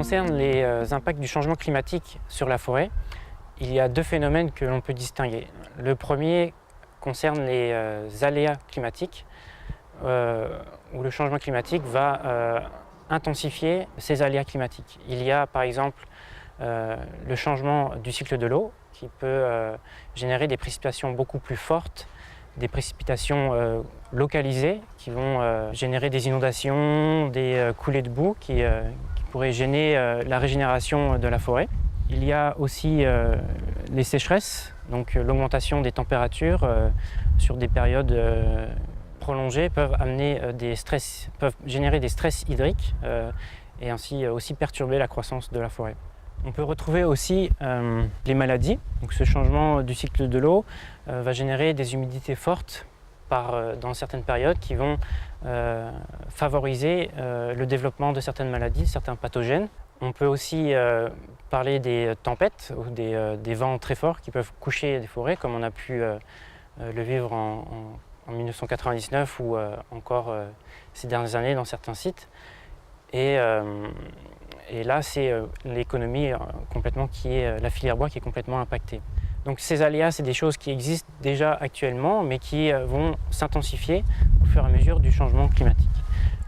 concerne les impacts du changement climatique sur la forêt, il y a deux phénomènes que l'on peut distinguer. Le premier concerne les aléas climatiques, où le changement climatique va intensifier ces aléas climatiques. Il y a par exemple le changement du cycle de l'eau qui peut générer des précipitations beaucoup plus fortes, des précipitations localisées qui vont générer des inondations, des coulées de boue qui pourraient gêner la régénération de la forêt. Il y a aussi les sécheresses, donc l'augmentation des températures sur des périodes prolongées peuvent générer des stress hydriques et ainsi aussi perturber la croissance de la forêt. On peut retrouver aussi les maladies. Donc, ce changement du cycle de l'eau va générer des humidités fortes dans certaines périodes qui vont favoriser le développement de certaines maladies, certains pathogènes. On peut aussi parler des tempêtes ou des vents très forts qui peuvent coucher des forêts, comme on a pu le vivre en 1999 ou encore ces dernières années dans certains sites. Et là, c'est l'économie complètement la filière bois qui est complètement impactée. Donc ces aléas, c'est des choses qui existent déjà actuellement, mais qui vont s'intensifier au fur et à mesure du changement climatique.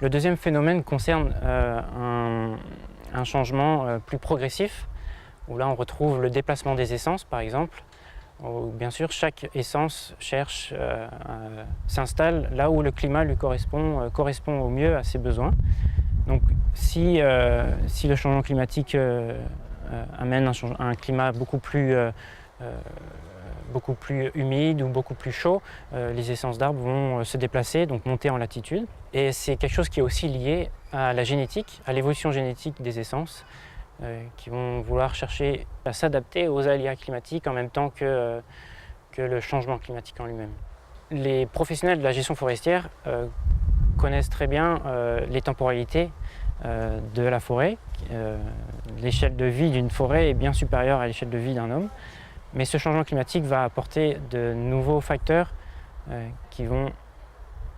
Le deuxième phénomène concerne un changement plus progressif, où là on retrouve le déplacement des essences, par exemple, où bien sûr chaque essence s'installe là où le climat lui correspond au mieux à ses besoins. Donc si le changement climatique amène un climat beaucoup plus humide ou beaucoup plus chaud, les essences d'arbres vont se déplacer, donc monter en latitude. Et c'est quelque chose qui est aussi lié à la génétique, à l'évolution génétique des essences, qui vont vouloir chercher à s'adapter aux aléas climatiques en même temps que le changement climatique en lui-même. Les professionnels de la gestion forestière connaissent très bien les temporalités de la forêt. L'échelle de vie d'une forêt est bien supérieure à l'échelle de vie d'un homme, mais ce changement climatique va apporter de nouveaux facteurs qui vont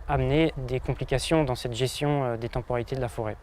amener des complications dans cette gestion des temporalités de la forêt.